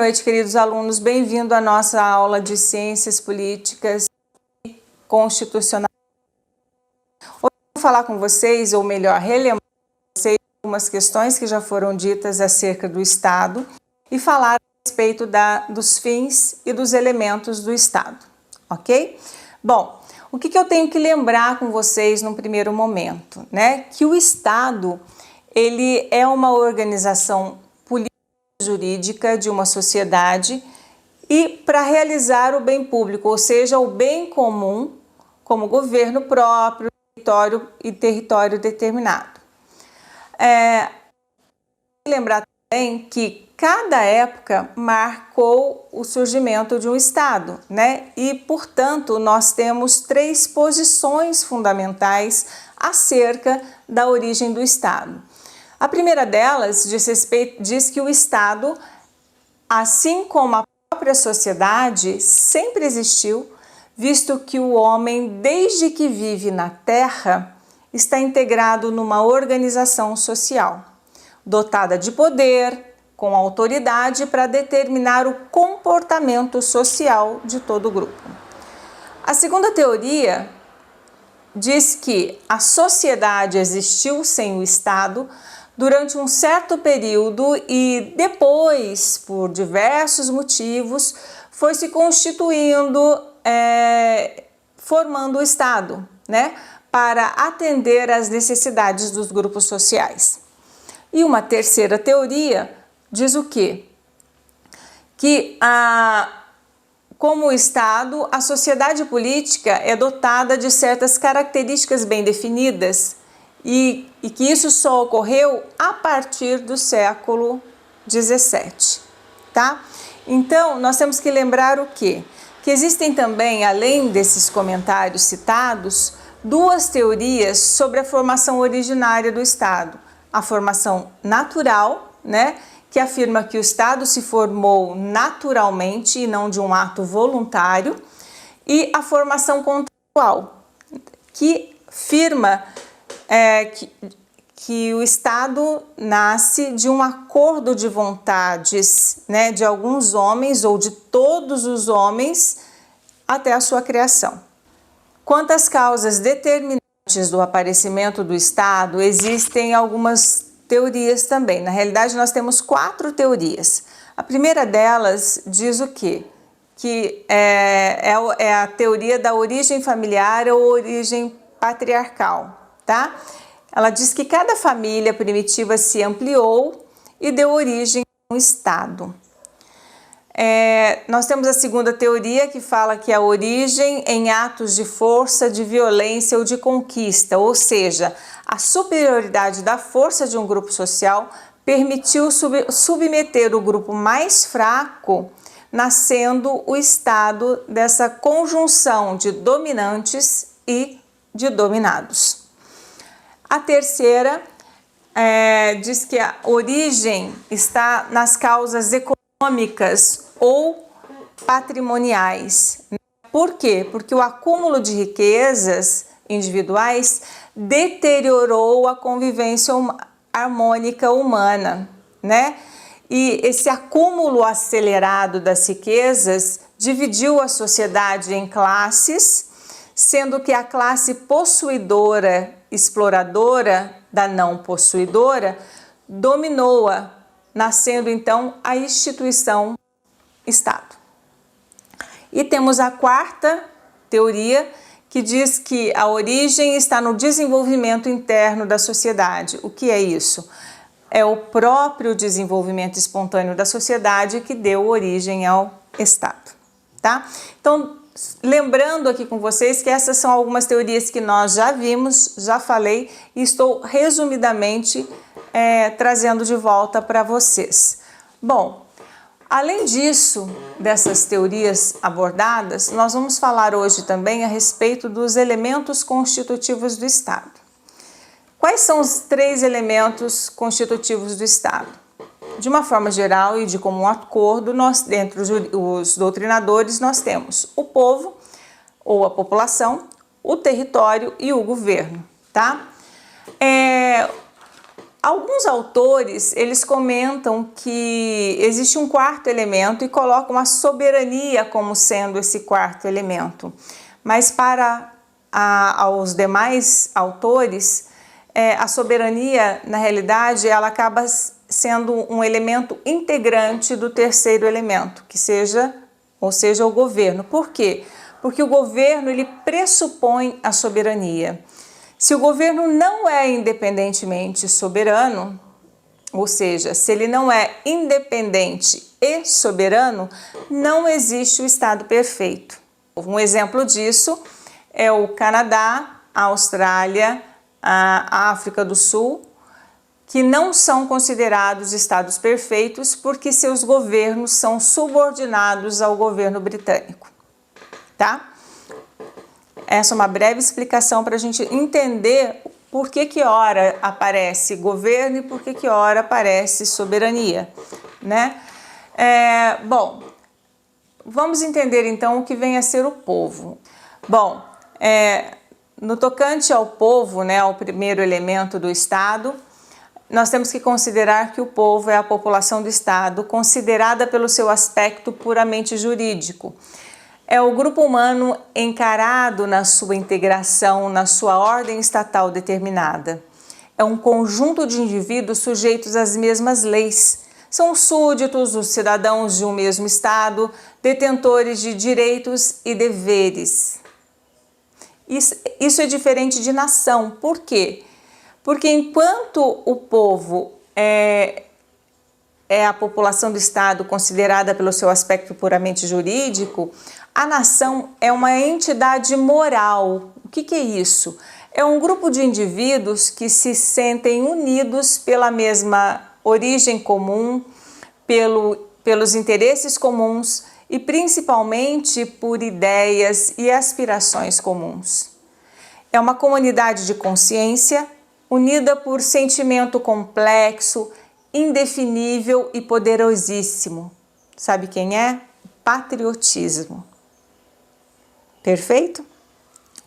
noite, queridos alunos. Bem-vindo à nossa aula de Ciências Políticas e Constitucionais. Hoje eu vou falar com vocês, ou melhor, relembrar com vocês algumas questões que já foram ditas acerca do Estado e falar a respeito dos fins e dos elementos do Estado, ok? Bom, o que eu tenho que lembrar com vocês num primeiro momento, né? Que o Estado, ele é uma organização jurídica de uma sociedade e para realizar o bem público, ou seja, o bem comum, como governo próprio, território determinado. Lembrar também que cada época marcou o surgimento de um Estado, né? E, portanto, nós temos três posições fundamentais acerca da origem do Estado. A primeira delas diz que o Estado, assim como a própria sociedade, sempre existiu, visto que o homem, desde que vive na Terra, está integrado numa organização social, dotada de poder, com autoridade para determinar o comportamento social de todo o grupo. A segunda teoria diz que a sociedade existiu sem o Estado durante um certo período e depois, por diversos motivos, foi se constituindo, formando o Estado, né, para atender às necessidades dos grupos sociais. E uma terceira teoria diz o quê? Que como o Estado, a sociedade política é dotada de certas características bem definidas e que isso só ocorreu a partir do século XVII, tá? Então, nós temos que lembrar o quê? Que existem também, além desses comentários citados, duas teorias sobre a formação originária do Estado. A formação natural, né, que afirma que o Estado se formou naturalmente e não de um ato voluntário, e a formação contratual, que afirma que o Estado nasce de um acordo de vontades, né, de alguns homens ou de todos os homens até a sua criação. Quanto às causas determinantes do aparecimento do Estado, existem algumas teorias também. Na realidade, nós temos 4 teorias. A primeira delas diz o quê? Que é a teoria da origem familiar ou origem patriarcal, tá? Ela diz que cada família primitiva se ampliou e deu origem a um Estado. Nós temos a segunda teoria que fala que a origem em atos de força, de violência ou de conquista, ou seja, a superioridade da força de um grupo social permitiu submeter o grupo mais fraco, nascendo o Estado dessa conjunção de dominantes e de dominados. A terceira diz que a origem está nas causas econômicas ou patrimoniais. Por quê? Porque o acúmulo de riquezas individuais deteriorou a convivência harmônica humana, né? E esse acúmulo acelerado das riquezas dividiu a sociedade em classes, sendo que a classe possuidora, exploradora da não possuidora, dominou-a, nascendo então a instituição Estado. E temos a quarta teoria, que diz que a origem está no desenvolvimento interno da sociedade. O que é isso? É o próprio desenvolvimento espontâneo da sociedade que deu origem ao Estado, tá? Então, lembrando aqui com vocês que essas são algumas teorias que nós já vimos, já falei, e estou resumidamente trazendo de volta para vocês. Bom, além disso, dessas teorias abordadas, nós vamos falar hoje também a respeito dos elementos constitutivos do Estado. Quais são os 3 elementos constitutivos do Estado? De uma forma geral e de comum acordo, dentre os doutrinadores, nós temos o povo ou a população, o território e o governo, tá? Alguns autores, eles comentam que existe um quarto elemento e colocam a soberania como sendo esse quarto elemento. Mas para aos demais autores, a soberania, na realidade, ela acaba sendo um elemento integrante do terceiro elemento, que seja, ou seja, o governo. Por quê? Porque o governo, ele pressupõe a soberania. Se o governo não é independentemente soberano, ou seja, se ele não é independente e soberano, não existe o Estado perfeito. Um exemplo disso é o Canadá, a Austrália, a África do Sul, que não são considerados estados perfeitos porque seus governos são subordinados ao governo britânico, tá? Essa é uma breve explicação para a gente entender por que ora aparece governo e por que ora aparece soberania, né? Bom, vamos entender então o que vem a ser o povo. Bom, no tocante ao povo, né, ao primeiro elemento do Estado, nós temos que considerar que o povo é a população do Estado, considerada pelo seu aspecto puramente jurídico. É o grupo humano encarado na sua integração, na sua ordem estatal determinada. É um conjunto de indivíduos sujeitos às mesmas leis. São súditos, os cidadãos de um mesmo Estado, detentores de direitos e deveres. Isso é diferente de nação. Por quê? Porque enquanto o povo é a população do Estado considerada pelo seu aspecto puramente jurídico, a nação é uma entidade moral. O que é isso? É um grupo de indivíduos que se sentem unidos pela mesma origem comum, pelos interesses comuns e principalmente por ideias e aspirações comuns. É uma comunidade de consciência unida por sentimento complexo, indefinível e poderosíssimo. Sabe quem é? Patriotismo. Perfeito?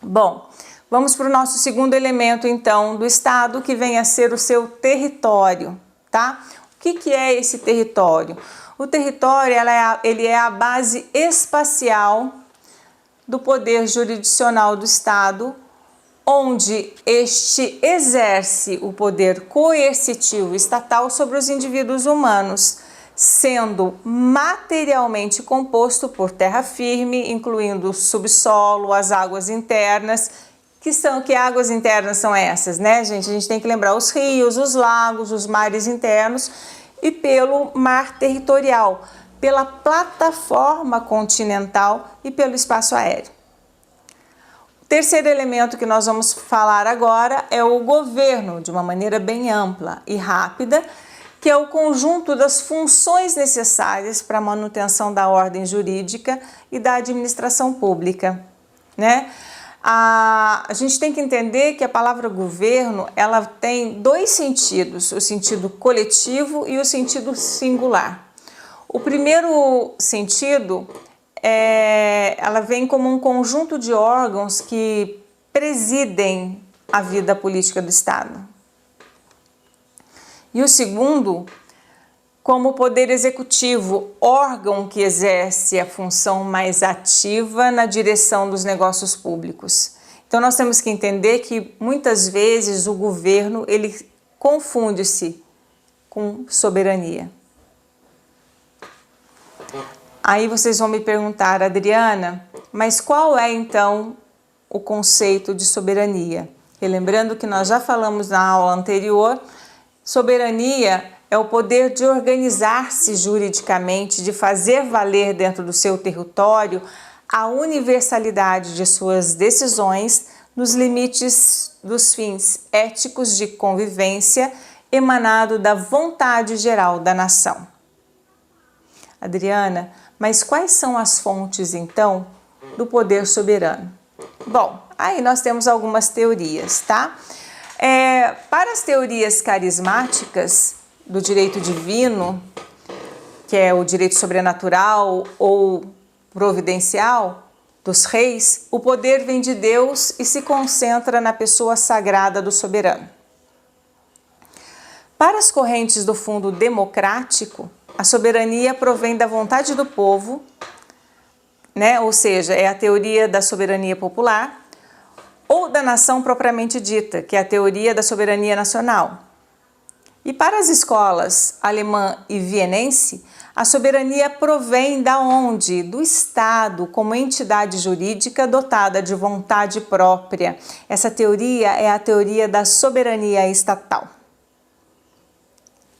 Bom, vamos para o nosso segundo elemento, então, do Estado, que vem a ser o seu território, tá? O que é esse território? O território, ele é a base espacial do poder jurisdicional do Estado, onde este exerce o poder coercitivo estatal sobre os indivíduos humanos, sendo materialmente composto por terra firme, incluindo o subsolo, as águas internas. Que águas internas são essas, né, gente? A gente tem que lembrar os rios, os lagos, os mares internos e pelo mar territorial, pela plataforma continental e pelo espaço aéreo. O terceiro elemento que nós vamos falar agora é o governo, de uma maneira bem ampla e rápida, que é o conjunto das funções necessárias para a manutenção da ordem jurídica e da administração pública, né? A gente tem que entender que a palavra governo, ela tem dois sentidos, o sentido coletivo e o sentido singular. O primeiro sentido, ela vem como um conjunto de órgãos que presidem a vida política do Estado. E o segundo, como poder executivo, órgão que exerce a função mais ativa na direção dos negócios públicos. Então nós temos que entender que muitas vezes o governo, ele confunde-se com soberania. Aí vocês vão me perguntar, Adriana, mas qual é então o conceito de soberania? E lembrando que nós já falamos na aula anterior, soberania é o poder de organizar-se juridicamente, de fazer valer dentro do seu território a universalidade de suas decisões nos limites dos fins éticos de convivência emanado da vontade geral da nação. Adriana, mas quais são as fontes, então, do poder soberano? Bom, aí nós temos algumas teorias, tá? Para as teorias carismáticas do direito divino, que é o direito sobrenatural ou providencial dos reis, o poder vem de Deus e se concentra na pessoa sagrada do soberano. Para as correntes do fundo democrático, a soberania provém da vontade do povo, né? Ou seja, é a teoria da soberania popular, ou da nação propriamente dita, que é a teoria da soberania nacional. E para as escolas alemã e vienense, a soberania provém da onde? Do Estado, como entidade jurídica dotada de vontade própria. Essa teoria é a teoria da soberania estatal.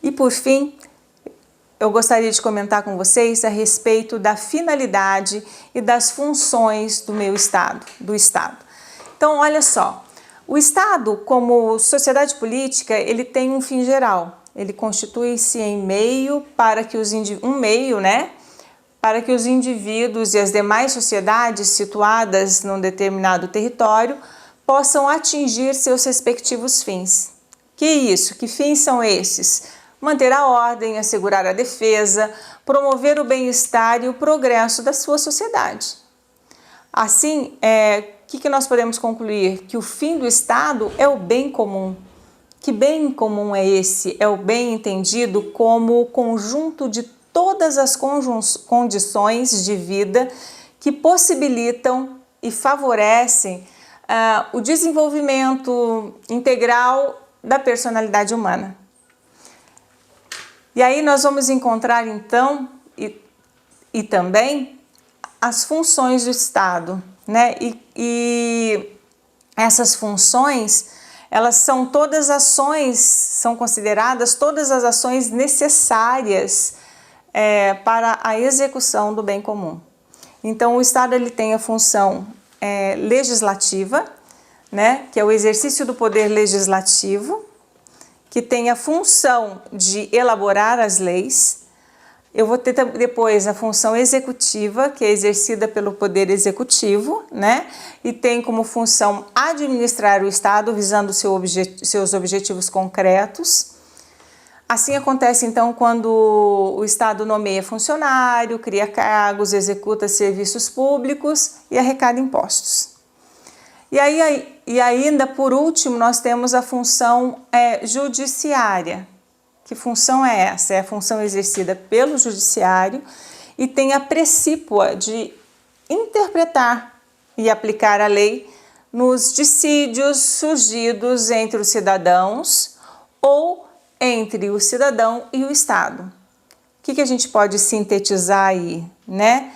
E por fim, eu gostaria de comentar com vocês a respeito da finalidade e das funções do Estado. Então, olha só, o Estado, como sociedade política, ele tem um fim geral. Ele constitui-se em meio para que os indivíduos e as demais sociedades situadas num determinado território possam atingir seus respectivos fins. Que isso? Que fins são esses? Manter a ordem, assegurar a defesa, promover o bem-estar e o progresso da sua sociedade. Assim, o que nós podemos concluir? Que o fim do Estado é o bem comum. Que bem comum é esse? É o bem entendido como o conjunto de todas as condições de vida que possibilitam e favorecem o desenvolvimento integral da personalidade humana. E aí nós vamos encontrar então e também as funções do Estado, né? E essas funções, elas são consideradas todas as ações necessárias para a execução do bem comum. Então o Estado ele tem a função legislativa, né? Que é o exercício do poder legislativo, que tem a função de elaborar as leis. Eu vou ter depois a função executiva, que é exercida pelo Poder Executivo, né? E tem como função administrar o Estado, visando seus objetivos concretos. Assim acontece, então, quando o Estado nomeia funcionário, cria cargos, executa serviços públicos e arrecada impostos. E ainda, por último, nós temos a função judiciária. Que função é essa? É a função exercida pelo judiciário e tem a precípua de interpretar e aplicar a lei nos dissídios surgidos entre os cidadãos ou entre o cidadão e o Estado. O que a gente pode sintetizar aí, né?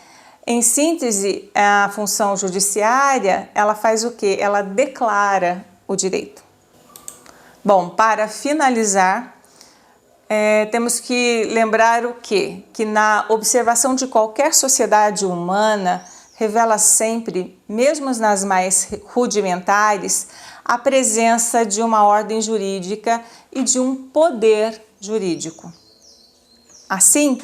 Em síntese, a função judiciária, ela faz o quê? Ela declara o direito. Bom, para finalizar, temos que lembrar o quê? Que na observação de qualquer sociedade humana, revela sempre, mesmo nas mais rudimentares, a presença de uma ordem jurídica e de um poder jurídico. Assim,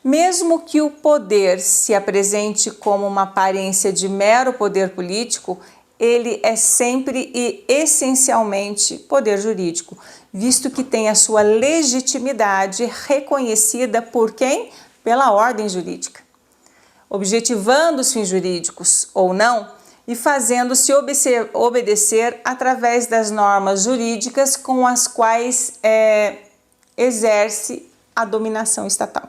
mesmo que o poder se apresente como uma aparência de mero poder político, ele é sempre e essencialmente poder jurídico, visto que tem a sua legitimidade reconhecida por quem? Pela ordem jurídica, objetivando os fins jurídicos ou não e fazendo-se obedecer através das normas jurídicas com as quais exerce a dominação estatal.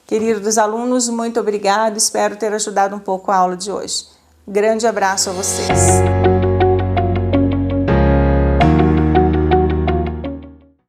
Queridos alunos, muito obrigado, espero ter ajudado um pouco a aula de hoje. Grande abraço a vocês.